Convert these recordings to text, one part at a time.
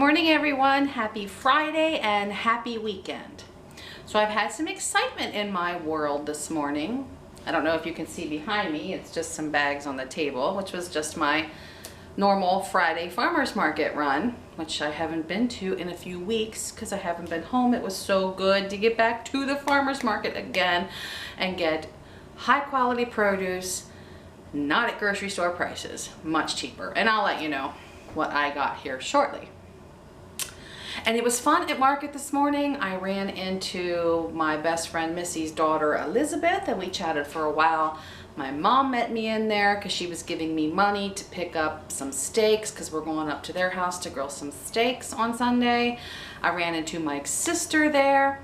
morning, everyone. Happy Friday and happy weekend. So I've had some excitement in my world this morning. I don't know if you can see behind me, it's just some bags on the table, which was just my normal Friday farmers market run, which I haven't been to in a few weeks because I haven't been home. It was so good to get back to the farmers market again and get high quality produce, not at grocery store prices, much cheaper. And I'll let you know what I got here shortly. And it was fun at market this morning. I ran into my best friend Missy's daughter Elizabeth and we chatted for a while. My mom met me in there because she was giving me money to pick up some steaks because we're going up to their house to grill some steaks on Sunday. I ran into Mike's sister there.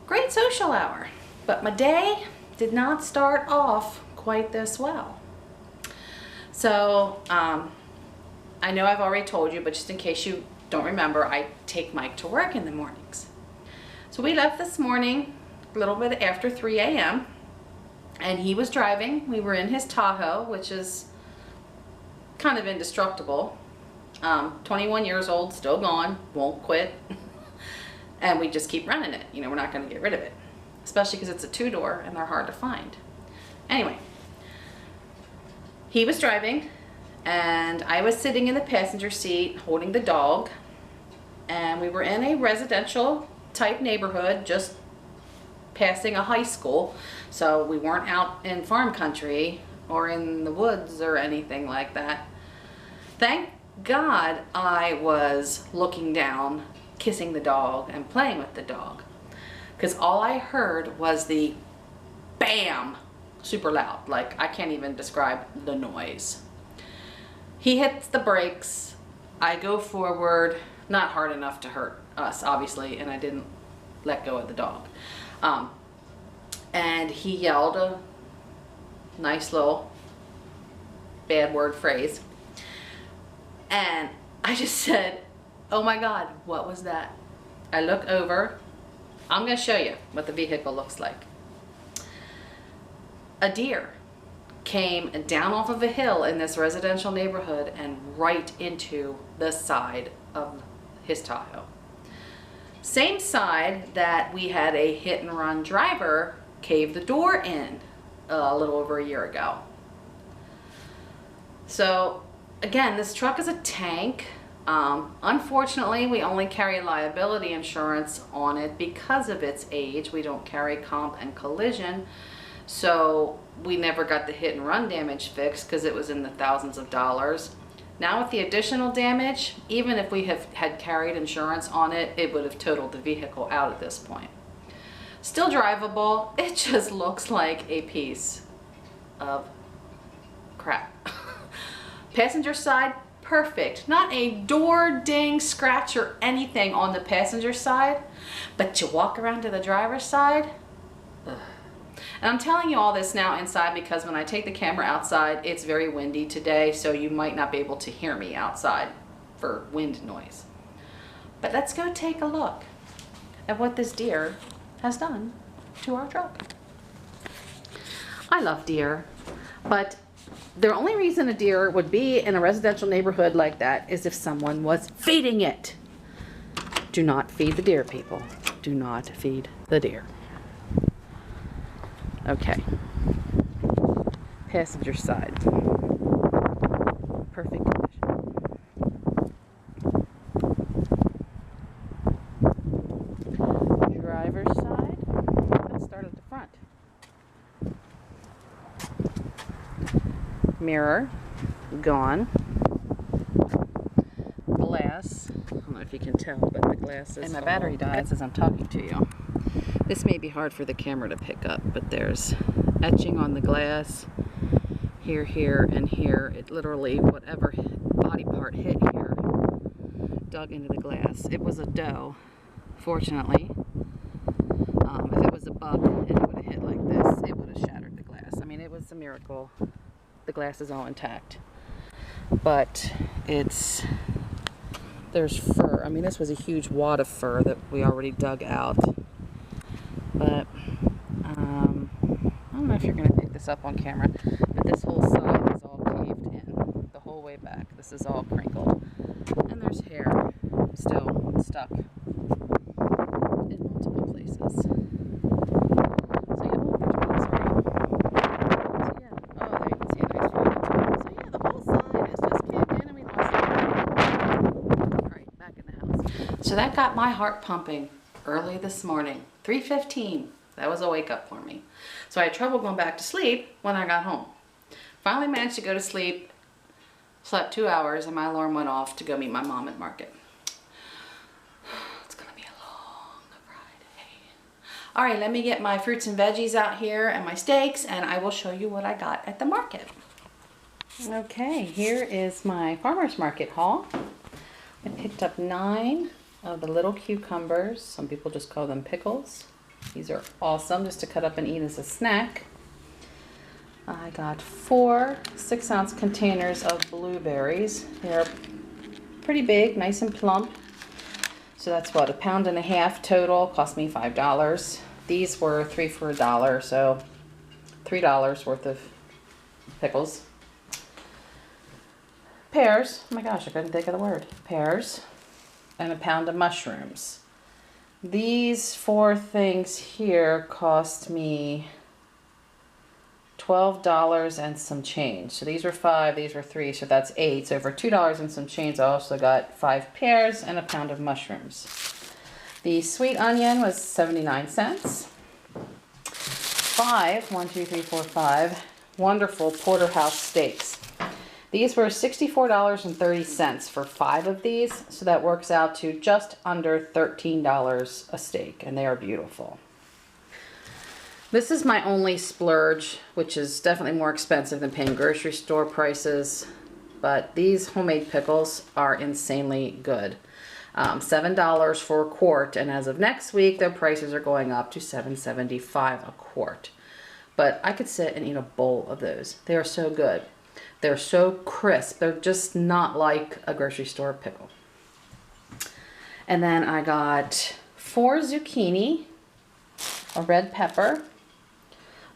Great social hour. But my day did not start off quite this well. So I know I've already told you, but just in case you don't remember, I take Mike to work in the mornings. So we left this morning a little bit after 3 a.m. and he was driving. We were in his Tahoe, which is kind of indestructible. 21 years old, still going, won't quit. And we just keep running it. You know, we're not going to get rid of it, especially because it's a two-door and they're hard to find. Anyway, he was driving and I was sitting in the passenger seat holding the dog, and we were in a residential type neighborhood just passing a high school, so we weren't out in farm country or in the woods or anything like that. Thank God I was looking down, kissing the dog and playing with the dog, because all I heard was the bam, super loud, like I can't even describe the noise. He hits the brakes, I go forward, not hard enough to hurt us obviously, and I didn't let go of the dog. And he yelled a nice little bad word phrase, and I just said, oh my God, what was that? I look over. I'm gonna show you what the vehicle looks like. A deer came down off of a hill in this residential neighborhood and right into the side of his Tahoe. Same side that we had a hit and run driver cave the door in a little over a year ago. So again, this truck is a tank. Unfortunately, we only carry liability insurance on it because of its age. We don't carry comp and collision. So we never got the hit and run damage fixed because it was in the thousands of dollars. Now with the additional damage, even if we had carried insurance on it, it would have totaled the vehicle out at this point. Still drivable, it just looks like a piece of crap. Passenger side, perfect. Not a door, ding, scratch or anything on the passenger side, but you walk around to the driver's side, ugh. And I'm telling you all this now inside because when I take the camera outside, it's very windy today, so you might not be able to hear me outside for wind noise. But let's go take a look at what this deer has done to our truck. I love deer, but the only reason a deer would be in a residential neighborhood like that is if someone was feeding it. Do not feed the deer, people. Do not feed the deer. Okay, passenger side, perfect condition. Driver's side, let's start at the front. Mirror, gone. Glass, I don't know if you can tell, but the glass is, and my battery dies as I'm talking to you. This may be hard for the camera to pick up, but there's etching on the glass here, here, and here. It literally, whatever body part hit here, dug into the glass. It was a doe, fortunately. If it was a buck and it would have hit like this, it would have shattered the glass. I mean, it was a miracle. The glass is all intact. But there's fur. I mean, this was a huge wad of fur that we already dug out. But I don't know if you're going to pick this up on camera, but this whole side is all caved in the whole way back. This is all crinkled. And there's hair still stuck in multiple places. So yeah, oh, there's one, sorry. So yeah, oh, there you can see a nice view of the top. So yeah, the whole side is just caved in and we lost it. All right, back in the house. So that got my heart pumping early this morning, 3:15. That was a wake up for me. So I had trouble going back to sleep when I got home. Finally managed to go to sleep, slept 2 hours, and my alarm went off to go meet my mom at market. It's gonna be a long Friday. All right, let me get my fruits and veggies out here and my steaks, and I will show you what I got at the market. Okay, here is my farmer's market haul. I picked up 9 of the little cucumbers. Some people just call them pickles. These are awesome just to cut up and eat as a snack. I got 4 6-ounce containers of blueberries. They're pretty big, nice and plump. So that's what, £1.50 total, cost me $5. These were 3 for $1, so $3 worth of pickles. Pears, oh my gosh, I couldn't think of the word. Pears, and a pound of mushrooms. These 4 things here cost me $12 and some change. So these were 5, these were 3, so that's 8. So for $2 and some change, I also got 5 pears and a pound of mushrooms. The sweet onion was 79 cents. 5, 1, 2, 3, 4, 5 wonderful porterhouse steaks. These were $64.30 for 5 of these, so that works out to just under $13 a steak, and they are beautiful. This is my only splurge, which is definitely more expensive than paying grocery store prices, but these homemade pickles are insanely good. $7 for a quart, and as of next week, their prices are going up to $7.75 a quart. But I could sit and eat a bowl of those. They are so good. They're so crisp. They're just not like a grocery store pickle. And then I got 4 zucchini, a red pepper,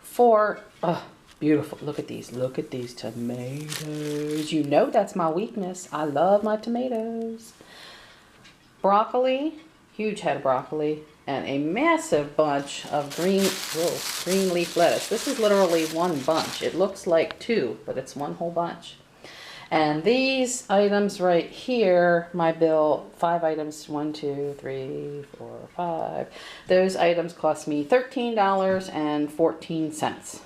4, oh, beautiful. Look at these tomatoes. You know that's my weakness. I love my tomatoes. Broccoli, huge head of broccoli, and a massive bunch of green leaf lettuce. This is literally one bunch. It looks like 2, but it's one whole bunch. And these items right here, my bill, 5 items, 1, 2, 3, 4, 5. Those items cost me $13.14.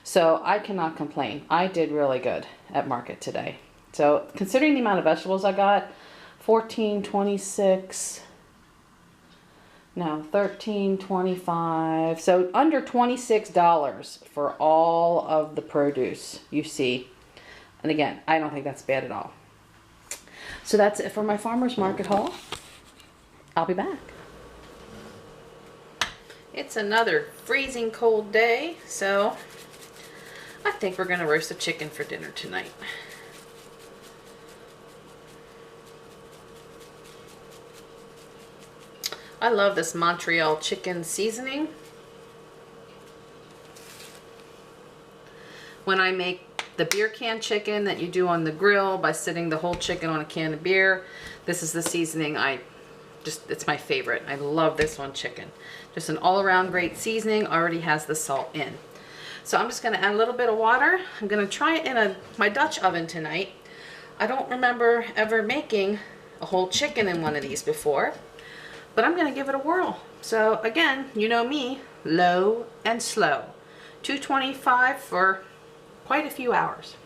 So I cannot complain. I did really good at market today. So considering the amount of vegetables I got, 14.26. No, $13.25. So under $26 for all of the produce you see. And again, I don't think that's bad at all. So that's it for my farmer's market haul. I'll be back. It's another freezing cold day, so I think we're gonna roast a chicken for dinner tonight. I love this Montreal chicken seasoning. When I make the beer can chicken that you do on the grill by sitting the whole chicken on a can of beer, this is the seasoning it's my favorite. I love this one chicken. Just an all-around great seasoning, already has the salt in. So I'm just gonna add a little bit of water. I'm gonna try it in my Dutch oven tonight. I don't remember ever making a whole chicken in one of these before, but I'm gonna give it a whirl. So again, you know me, low and slow. 225 for quite a few hours.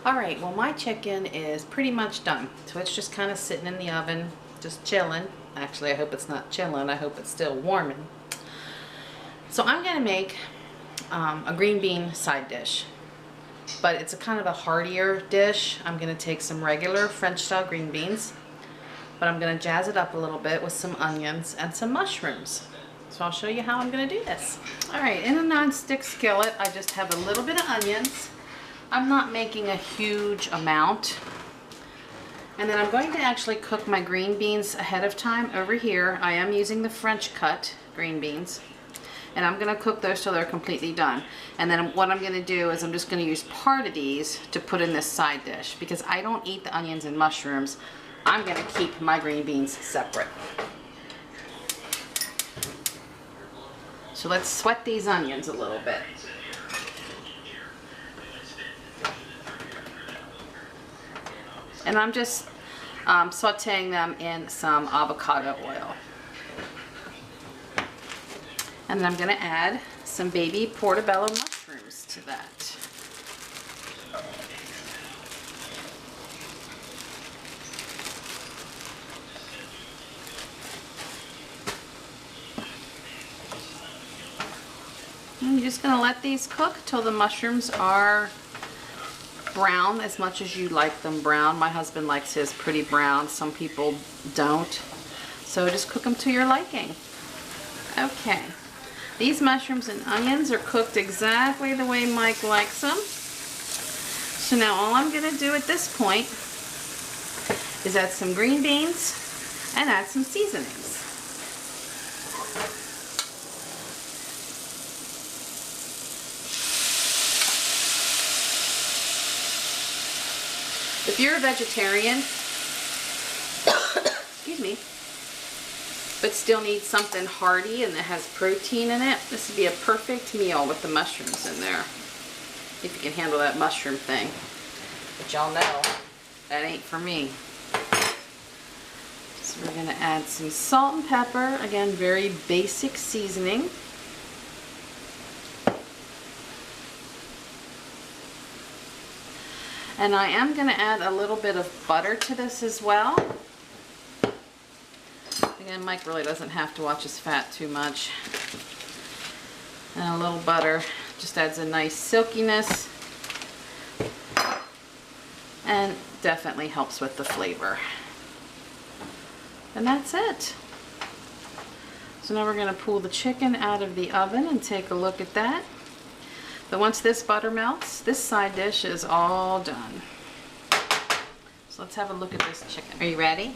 All right, well my chicken is pretty much done. So it's just kind of sitting in the oven, just chilling. Actually, I hope it's not chilling. I hope it's still warming. So I'm gonna make a green bean side dish, but it's a kind of a heartier dish. I'm gonna take some regular French style green beans, but I'm gonna jazz it up a little bit with some onions and some mushrooms. So I'll show you how I'm gonna do this. All right, in a non-stick skillet, I just have a little bit of onions. I'm not making a huge amount. And then I'm going to actually cook my green beans ahead of time over here. I am using the French cut green beans. And I'm gonna cook those till they're completely done. And then what I'm gonna do is I'm just gonna use part of these to put in this side dish because I don't eat the onions and mushrooms I'm gonna keep my green beans separate. So let's sweat these onions a little bit. And I'm just sauteing them in some avocado oil. And then I'm gonna add some baby portobello mushrooms to that. And you're just gonna let these cook till the mushrooms are brown as much as you like them brown. My husband likes his pretty brown. Some people don't. So just cook them to your liking. Okay. These mushrooms and onions are cooked exactly the way Mike likes them. So now all I'm going to do at this point is add some green beans and add some seasonings. If you're a vegetarian, excuse me, but still need something hearty and that has protein in it, this would be a perfect meal with the mushrooms in there. If you can handle that mushroom thing. But y'all know, that ain't for me. So we're gonna add some salt and pepper. Again, very basic seasoning. And I am gonna add a little bit of butter to this as well. Again, Mike really doesn't have to watch his fat too much. And a little butter just adds a nice silkiness and definitely helps with the flavor. And that's it. So now we're going to pull the chicken out of the oven and take a look at that. But once this butter melts, this side dish is all done. So let's have a look at this chicken. Are you ready?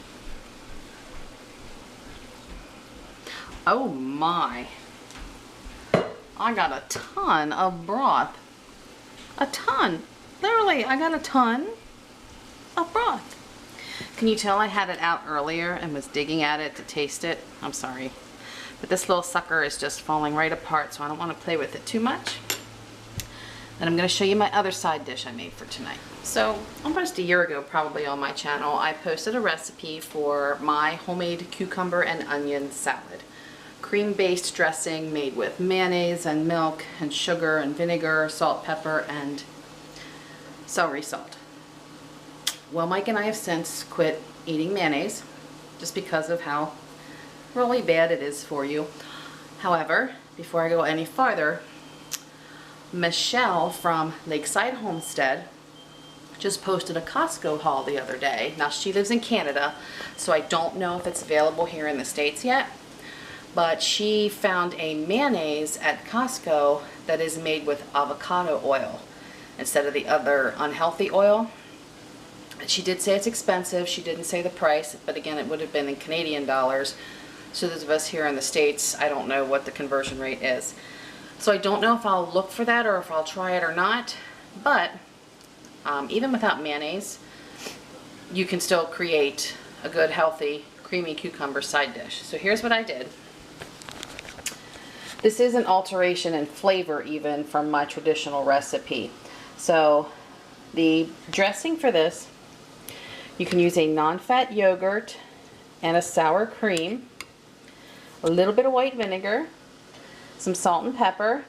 Oh my. I got a ton of broth. A ton. Literally, I got a ton of broth. Can you tell I had it out earlier and was digging at it to taste it? I'm sorry. But this little sucker is just falling right apart, so I don't want to play with it too much. And I'm going to show you my other side dish I made for tonight. So almost a year ago, probably on my channel, I posted a recipe for my homemade cucumber and onion salad. Cream-based dressing made with mayonnaise and milk and sugar and vinegar, salt, pepper, and celery salt. Well, Mike and I have since quit eating mayonnaise just because of how really bad it is for you. However, before I go any farther, Michelle from Lakeside Homestead just posted a Costco haul the other day. Now, she lives in Canada, so I don't know if it's available here in the States yet. But she found a mayonnaise at Costco that is made with avocado oil instead of the other unhealthy oil. She did say it's expensive. She didn't say the price, but again, it would have been in Canadian dollars. So those of us here in the States, I don't know what the conversion rate is. So I don't know if I'll look for that or if I'll try it or not. But even without mayonnaise, you can still create a good, healthy, creamy cucumber side dish. So here's what I did. This is an alteration in flavor even from my traditional recipe. So the dressing for this, you can use a non-fat yogurt and a sour cream, a little bit of white vinegar, some salt and pepper,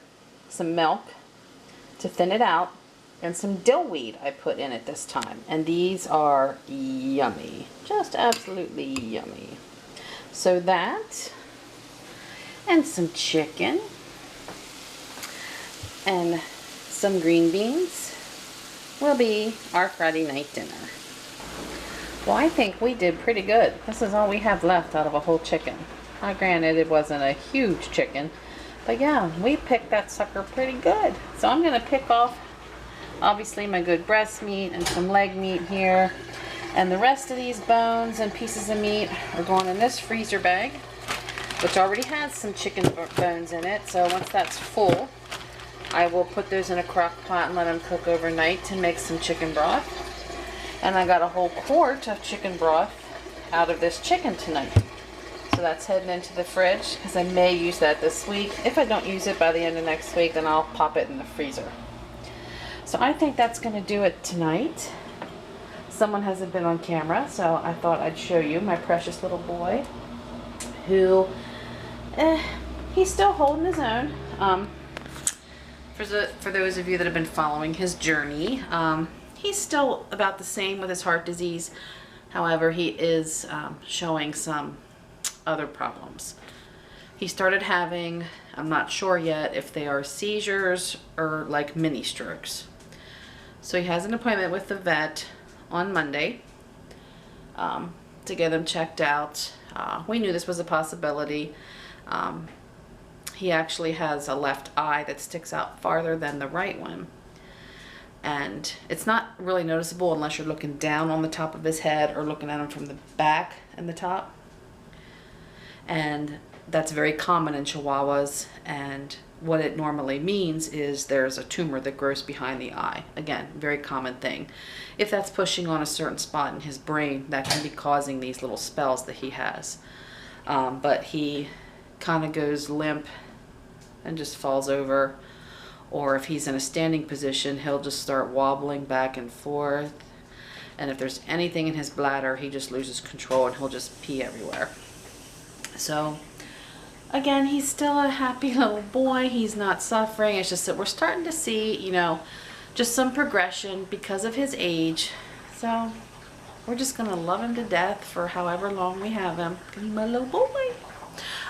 some milk to thin it out, and some dill weed I put in it this time. And these are yummy, just absolutely yummy. So that, and some chicken, and some green beans will be our Friday night dinner. Well, I think we did pretty good. This is all we have left out of a whole chicken. Now, granted, it wasn't a huge chicken, but yeah, we picked that sucker pretty good. So I'm going to pick off, obviously, my good breast meat and some leg meat here. And the rest of these bones and pieces of meat are going in this freezer bag, which already has some chicken bones in it. So once that's full, I will put those in a crock pot and let them cook overnight to make some chicken broth. And I got a whole quart of chicken broth out of this chicken tonight. So that's heading into the fridge because I may use that this week. If I don't use it by the end of next week, then I'll pop it in the freezer. So I think that's going to do it tonight. Someone hasn't been on camera, so I thought I'd show you my precious little boy who, he's still holding his own. For those of you that have been following his journey, he's still about the same with his heart disease. However, he is showing some other problems. He started having, I'm not sure yet if they are seizures or like mini strokes. So he has an appointment with the vet on Monday to get him checked out. We knew this was a possibility. He actually has a left eye that sticks out farther than the right one. And it's not really noticeable unless you're looking down on the top of his head or looking at him from the back and the top. And that's very common in Chihuahuas, and what it normally means is there's a tumor that grows behind the eye. Again, very common thing. If that's pushing on a certain spot in his brain, that can be causing these little spells that he has. But he kind of goes limp and just falls over, or if he's in a standing position, he'll just start wobbling back and forth. And if there's anything in his bladder, he just loses control and he'll just pee everywhere. So again, he's still a happy little boy. He's not suffering. It's just that we're starting to see, you know, just some progression because of his age. So we're just going to love him to death for however long we have him. He's my little boy.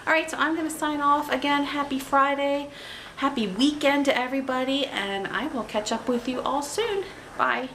All right, so I'm going to sign off. Again, happy Friday. Happy weekend to everybody. And I will catch up with you all soon. Bye.